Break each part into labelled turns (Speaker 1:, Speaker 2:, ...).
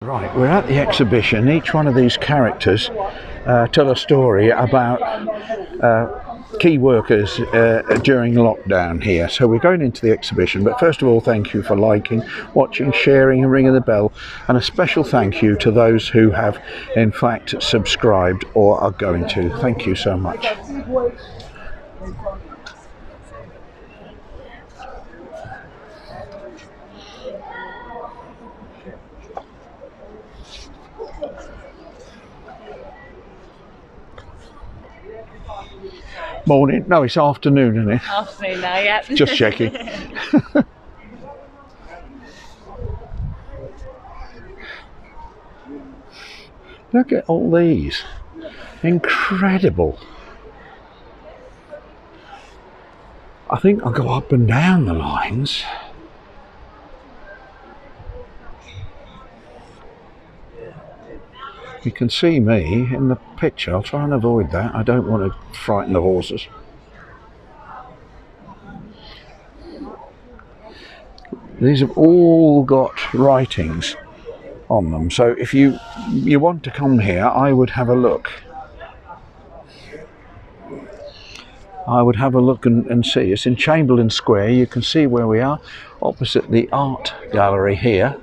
Speaker 1: Right, we're at the exhibition. Each one of these characters tell a story about key workers during lockdown here. So we're going into the exhibition, but first of all, thank you for liking, watching, sharing and ringing the bell, and a special thank you to those who have in fact subscribed or are going to. Thank you so much. Morning. No, it's afternoon, isn't it?
Speaker 2: Afternoon now, yeah.
Speaker 1: Just checking. Look at all these. Incredible. I think I'll go up and down the lines. You can see me in the picture. I'll try and avoid that. I don't want to frighten the horses. These have all got writings on them. So if you want to come here, I would have a look. I would have a look and see. It's in Chamberlain Square. You can see where we are, opposite the art gallery here.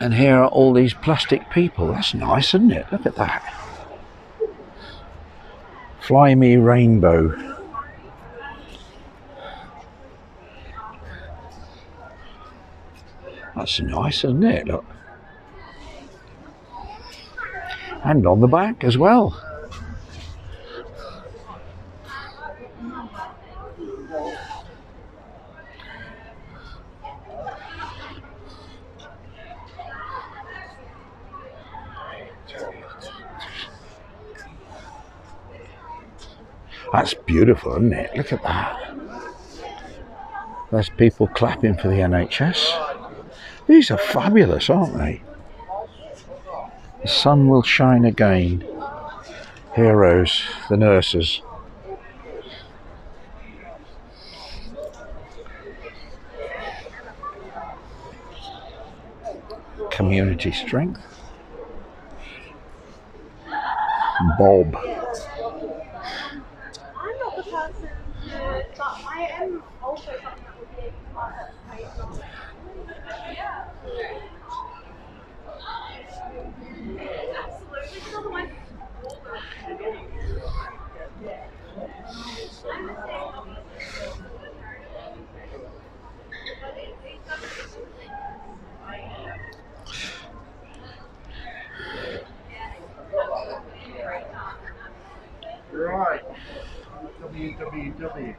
Speaker 1: And here are all these plastic people. That's nice, isn't it? Look at that. Fly Me Rainbow. That's nice, isn't it? Look. And on the back as well. That's beautiful, isn't it? Look at that. There's people clapping for the NHS. These are fabulous, aren't they? The sun will shine again. Heroes, the nurses. Community strength. Bob.
Speaker 3: I'm not the person but I am also something that would be
Speaker 4: Right. www.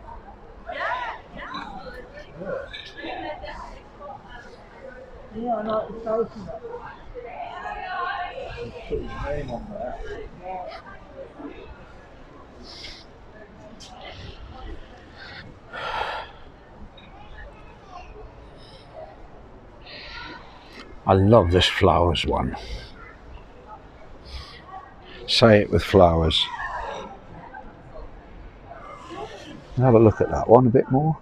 Speaker 4: Yeah, I like the coconut. Just put his name on there.
Speaker 1: I love this flowers one. Say it with flowers. Have a look at that one a bit more.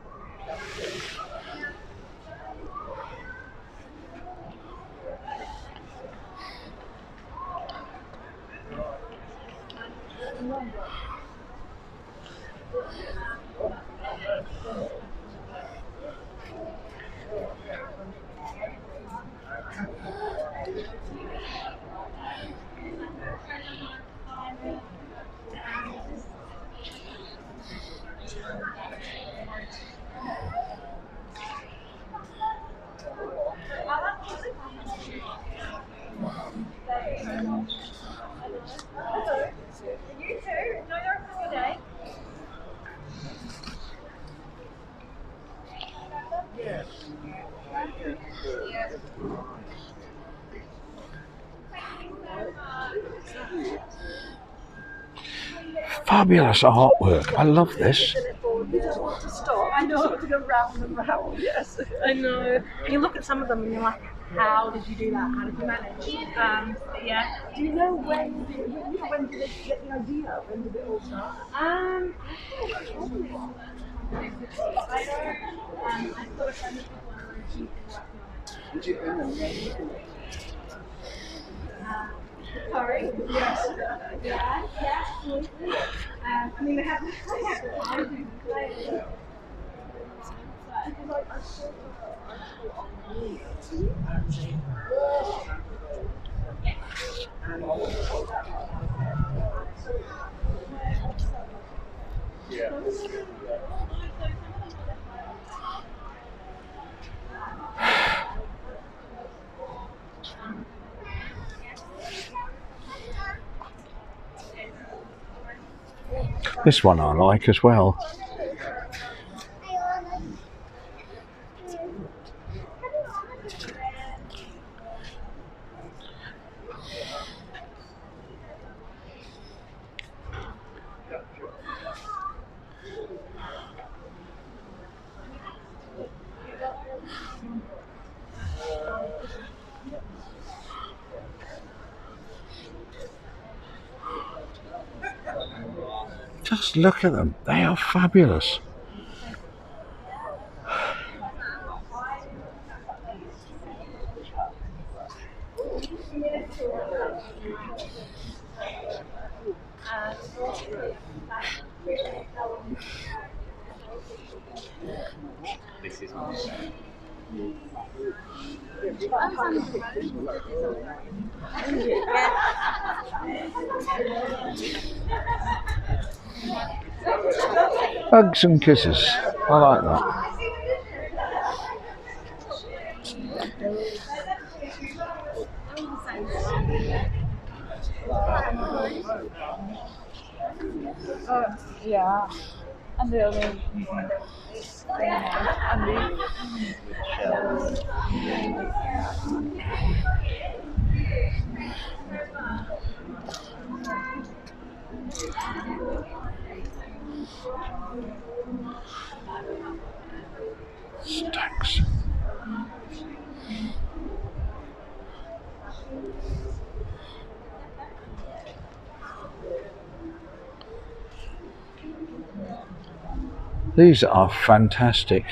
Speaker 1: Fabulous artwork. I love this.
Speaker 3: You just want to stop. I know. To go round and round. Yes. I know. You look at some of them and you're like, how did you do that? How did you manage? Yeah. Do you know when did they get the idea? When did it all start? I got a friend of mine who's working on it. Sorry. Yes. Yeah. Absolutely. I mean, I have the time to play.
Speaker 1: This one I like as well. Just look at them, they are fabulous. Hugs and kisses, I like that.
Speaker 2: Yeah, and the other.
Speaker 1: Stacks. These are fantastic.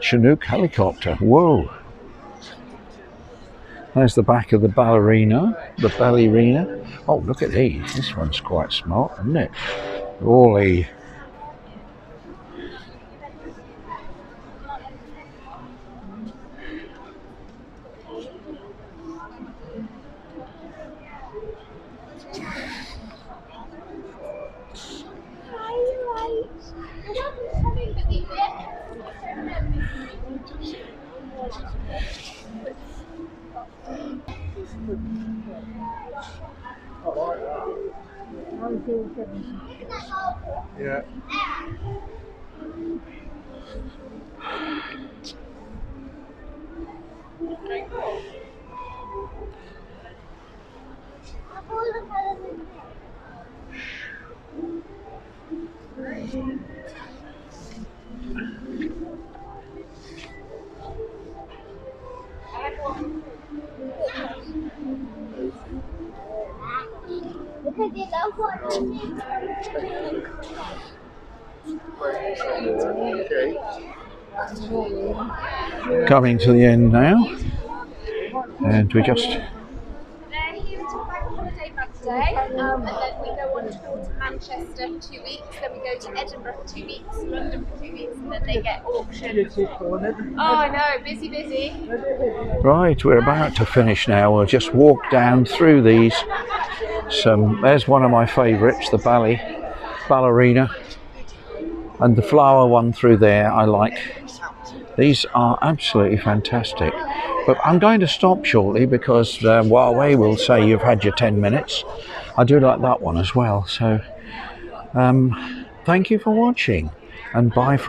Speaker 1: Chinook helicopter, whoa. There's the back of the ballerina, the ballerina. Oh, look at these. This one's quite smart, isn't it? Ollie.
Speaker 4: Yeah.
Speaker 1: Coming to the end now, and we just
Speaker 5: They're here until Bank Holiday Monday, and then we go on tour to Manchester for 2 weeks, then we go to Edinburgh for 2 weeks, London for 2 weeks, and then they get auctioned. Oh, I know, busy, busy.
Speaker 1: right, we're about to finish now. We'll just walk down through these. There's one of my favourites, the ballerina, and the flower one through there I like. These are absolutely fantastic. But I'm going to stop shortly because Huawei will say you've had your 10 minutes. I do like that one as well. So thank you for watching. and bye from